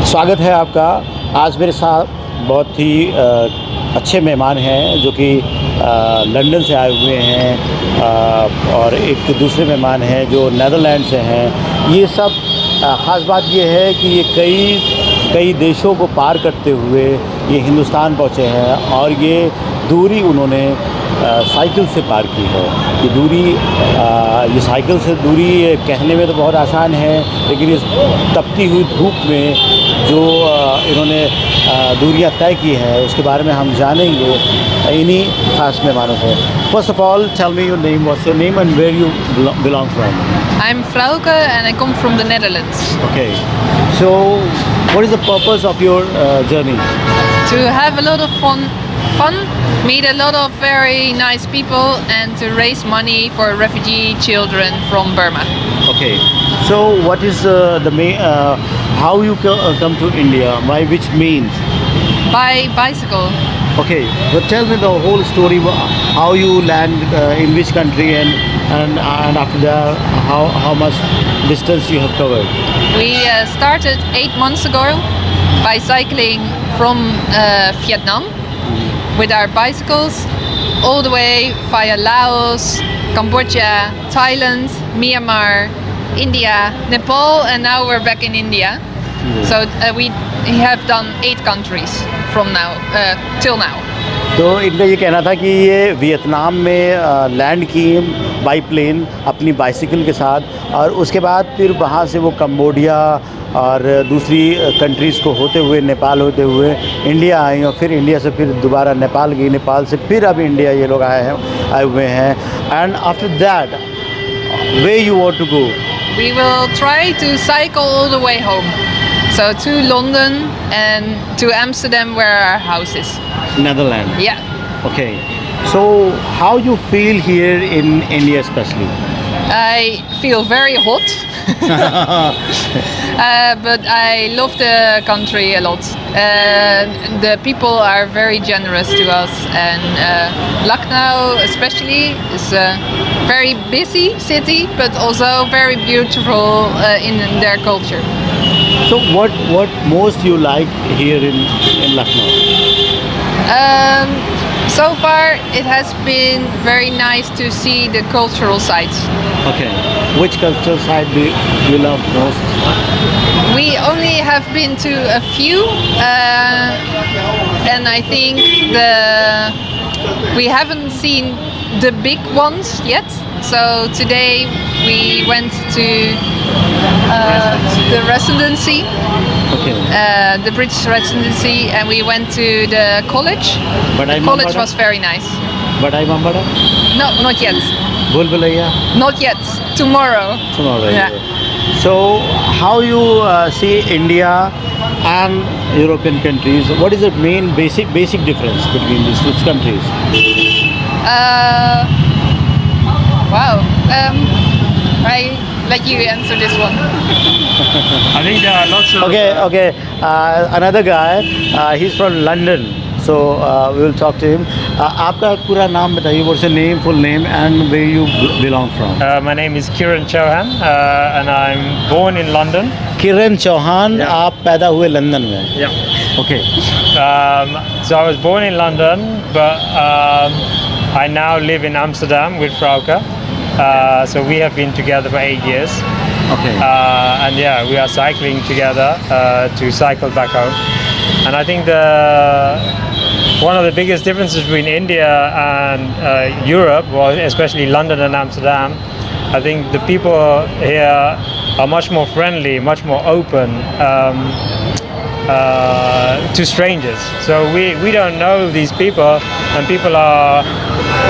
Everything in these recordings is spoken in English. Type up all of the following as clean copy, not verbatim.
स्वागत है आपका। आज मेरे साथ बहुत ही अच्छे मेहमान हैं जो कि लंदन से आए हुए हैं और एक दूसरे मेहमान हैं जो नीदरलैंड से हैं। ये सब ख़ास बात ये है कि ये कई देशों को पार करते हुए ये हिंदुस्तान पहुँचे हैं और ये दूरी उन्होंने साइकिल से पार की है। ये दूरी ये साइकिल से दूरी कहने में तो बहुत आसान है, लेकिन इस तपती हुई धूप में जो इन्होंने दूरियां तय की हैं उसके बारे में हम जानेंगे इन्हीं खास मेहमानों से। First of all, tell me your name, what's your name and where you belong from? I'm Frauke and I come from the Netherlands. Okay, so what is the purpose of your journey? To have a lot of fun, meet a lot of very nice people, and to raise money for refugee children from Burma. Okay, so what is the main? How you come to India? By which means? By bicycle. Okay, but tell me the whole story. How you land in which country, and after that, how much distance you have covered? We started 8 months ago by cycling from Vietnam with our bicycles all the way via Laos, Cambodia, Thailand, Myanmar, India, Nepal, and now we're back in India. So we have done 8 countries from now till now. तो इनका ये कहना था कि ये Vietnam में land की by plane अपनी बाइसिकल के साथ, और उसके बाद फिर वहाँ से वो कम्बोडिया और दूसरी कंट्रीज़ को होते हुए, नेपाल होते हुए इंडिया आई, और फिर इंडिया से फिर दोबारा नेपाल गई, नेपाल से फिर अब इंडिया ये लोग आए हुए हैं। And after that way you want to go? We will try to cycle all the way home. So to London and to Amsterdam where our house is. Netherlands. Yeah. Okay. So how you feel here in India especially? I feel very hot. But I love the country a lot. The people are very generous to us, and Lucknow especially is a very busy city, but also very beautiful in their culture. So what most you like here in Lucknow? So far it has been very nice to see the cultural sites. Okay. Which cultural site do you love most? We only have been to a few, and I think we haven't seen the big ones yet. So today we went to the residency, Okay. the British residency, and we went to the college. But College was very nice. But I'm Bambara? No, not yet. Bhul Bhulaiya? Not yet. Tomorrow. Tomorrow. Yeah. So how you see India and European countries? What is the main basic difference between these two countries? Wow. I let you answer this one. I think there are lots of... Okay. Another guy, he's from London. So we will talk to him. आपका पूरा नाम बताइए. What's your name, full name, and where you belong from? My name is Kieran and I'm born in London. Kiran Chauhan. Yeah. आप पैदा हुए London में? Yeah. Okay. So I was born in London, but I now live in Amsterdam with Frauke. So we have been together for 8 years. Okay. And yeah, we are cycling together to cycle back home. And I think one of the biggest differences between India and Europe, well, especially London and Amsterdam, I think the people here are much more friendly, much more open to strangers. So we don't know these people, and people are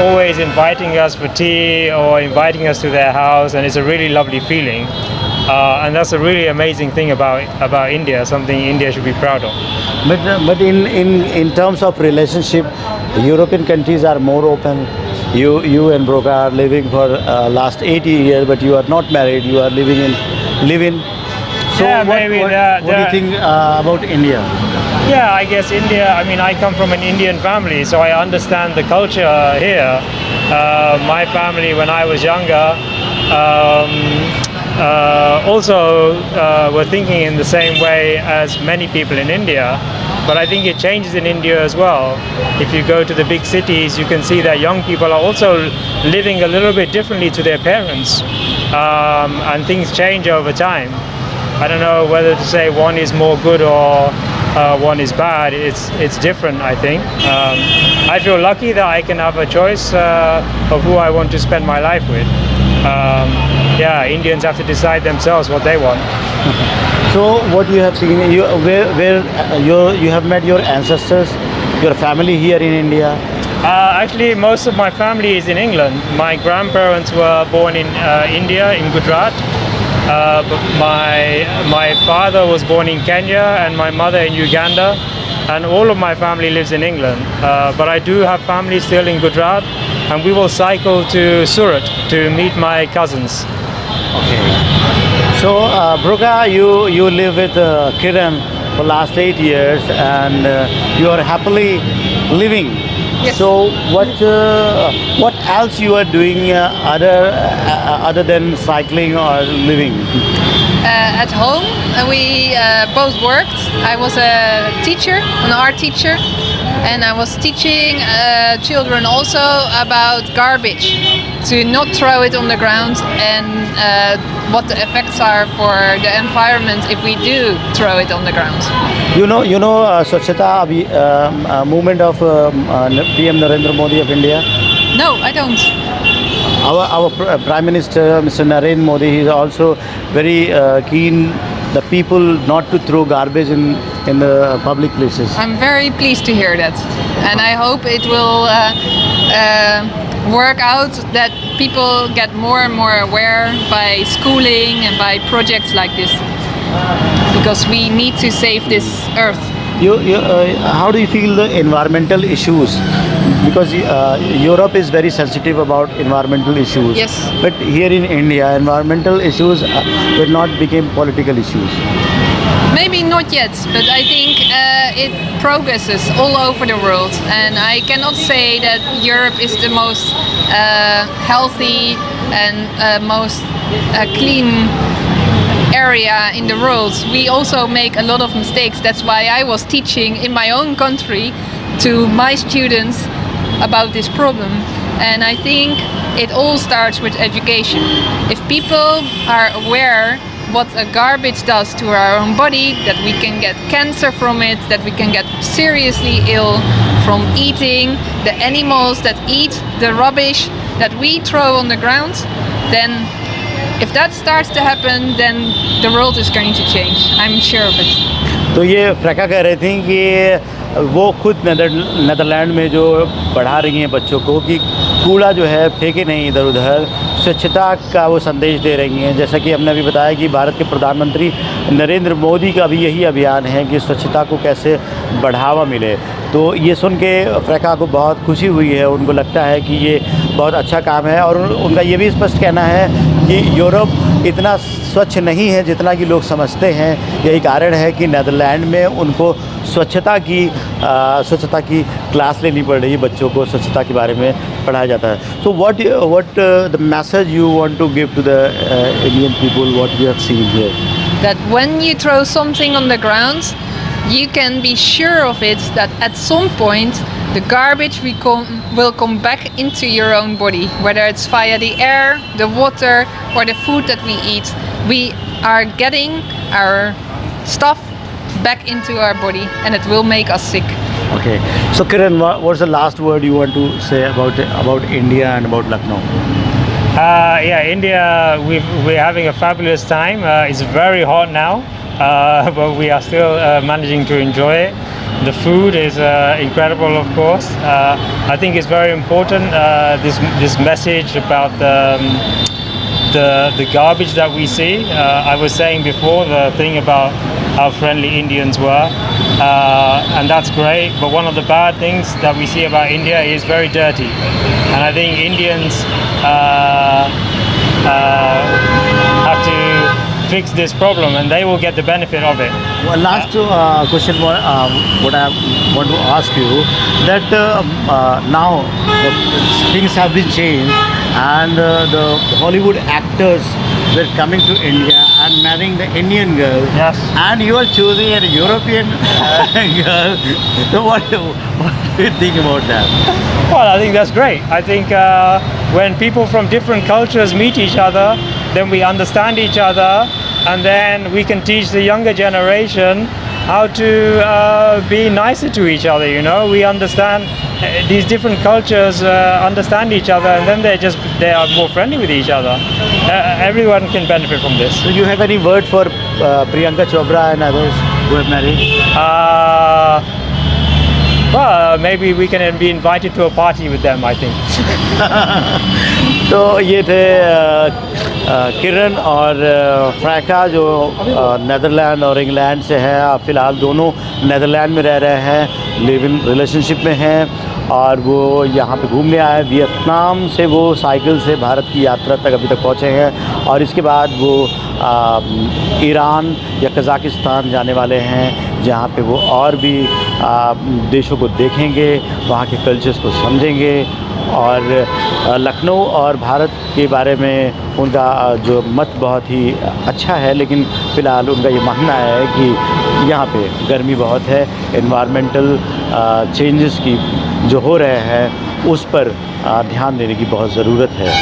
always inviting us for tea or inviting us to their house, and it's a really lovely feeling. And that's a really amazing thing about India, something India should be proud of. But in terms of relationship, European countries are more open. You and Broca are living for last 80 years, but you are not married. You are living in. So Yeah, what maybe do you think about India? Yeah, I guess India, I mean, I come from an Indian family, so I understand the culture here. My family, when I was younger, also were thinking in the same way as many people in India. But I think it changes in India as well. If you go to the big cities, you can see that young people are also living a little bit differently to their parents, and things change over time. I don't know whether to say one is more good or one is bad. It's different, I think. I feel lucky that I can have a choice of who I want to spend my life with. Yeah, Indians have to decide themselves what they want. So what you have seen, you have met your ancestors, your family here in India? Actually, most of my family is in England. My grandparents were born in India, in Gujarat. But my father was born in Kenya and my mother in Uganda. And all of my family lives in England. But I do have family still in Gujarat. And we will cycle to Surat to meet my cousins. Okay. So, Bruka, you live with Kieran for last 8 years, and you are happily living. Yes. So, what else you are doing other than cycling or living? At home, we both worked. I was a teacher, an art teacher, and I was teaching children also about garbage, to not throw it on the ground, and what the effects are for the environment if we do throw it on the ground. You know, Swachhta movement of PM Narendra Modi of India. No, I don't. Our Prime Minister, Mr. Narendra Modi, he is also very keen the people not to throw garbage in the public places. I'm very pleased to hear that, and I hope it will work out that people get more and more aware by schooling and by projects like this, because we need to save this earth. How do you feel the environmental issues? Because Europe is very sensitive about environmental issues. Yes. But here in India, environmental issues will not become political issues. Maybe not yet, but I think it progresses all over the world, and I cannot say that Europe is the most healthy and most clean area in the world. We also make a lot of mistakes. That's why I was teaching in my own country to my students about this problem, and I think it all starts with education. If people are aware what a garbage does to our own body, that we can get cancer from it, that we can get seriously ill from eating the animals that eat the rubbish that we throw on the ground, then if that starts to happen, then the world is going to change. I'm sure of it. तो ये फ्रैका कह रही थी कि वो खुद Netherland में जो पढ़ा रही हैं बच्चों को कि कूड़ा जो है फेंके नहीं इधर उधर, स्वच्छता का वो संदेश दे रही हैं। जैसा कि हमने अभी बताया कि भारत के प्रधानमंत्री नरेंद्र मोदी का भी यही अभियान है कि स्वच्छता को कैसे बढ़ावा मिले। तो ये सुन के फ्रैका को बहुत खुशी हुई है, उनको लगता है कि ये बहुत अच्छा काम है, और उनका ये भी स्पष्ट कहना है कि यूरोप इतना स्वच्छ नहीं है जितना कि लोग समझते हैं। यही कारण है कि नेदरलैंड में उनको स्वच्छता की क्लास लेनी पड़ रही है, बच्चों को स्वच्छता के बारे में पढ़ाया जाता है। So what the message you want to give to the Indian people, what you have seen here? That when you throw something on the ground, you can be sure of it that at some point the garbage will come back into your own body, whether it's via the air, the water, or the food that we eat. We are getting our stuff back into our body, and it will make us sick. Okay. So Kieran, what's the last word you want to say about India and about Lucknow? Yeah, India, we're having a fabulous time. It's very hot now, but we are still managing to enjoy it. The food is incredible, of course. I think it's very important, this message about the garbage that we see. I was saying before the thing about how friendly Indians were, and that's great, but one of the bad things that we see about India is very dirty, and I think Indians have to fix this problem, and they will get the benefit of it. Well, last question, what I want to ask you, that now things have been changed, and the Hollywood actors were coming to India and marrying the Indian girl. Yes. And you are choosing a European girl. So what do you think about that? Well, I think that's great. I think when people from different cultures meet each other, then we understand each other, and then we can teach the younger generation how to be nicer to each other. You know, we understand these different cultures understand each other, and then they are more friendly with each other. Everyone can benefit from this. So you have any word for Priyanka Chopra and others who have married? Well, maybe we can be invited to a party with them, I think. तो ये थे किरण और फ्रैका जो Netherland और England से हैं। फ़िलहाल दोनों नेदरलैंड में रह रहे हैं, लिव इन रिलेशनशिप में हैं, और वो यहाँ पे घूमने आए। वियतनाम से वो साइकिल से भारत की यात्रा तक अभी तक पहुँचे हैं, और इसके बाद वो ईरान या कज़ाकिस्तान जाने वाले हैं, जहाँ पे वो और भी देशों को देखेंगे, वहाँ के कल्चर्स को समझेंगे। और लखनऊ और भारत के बारे में उनका जो मत बहुत ही अच्छा है, लेकिन फ़िलहाल उनका ये मानना है कि यहाँ पे गर्मी बहुत है, एनवायरमेंटल चेंजेस की जो हो रहे हैं उस पर ध्यान देने की बहुत ज़रूरत है।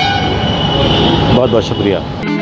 बहुत बहुत शुक्रिया।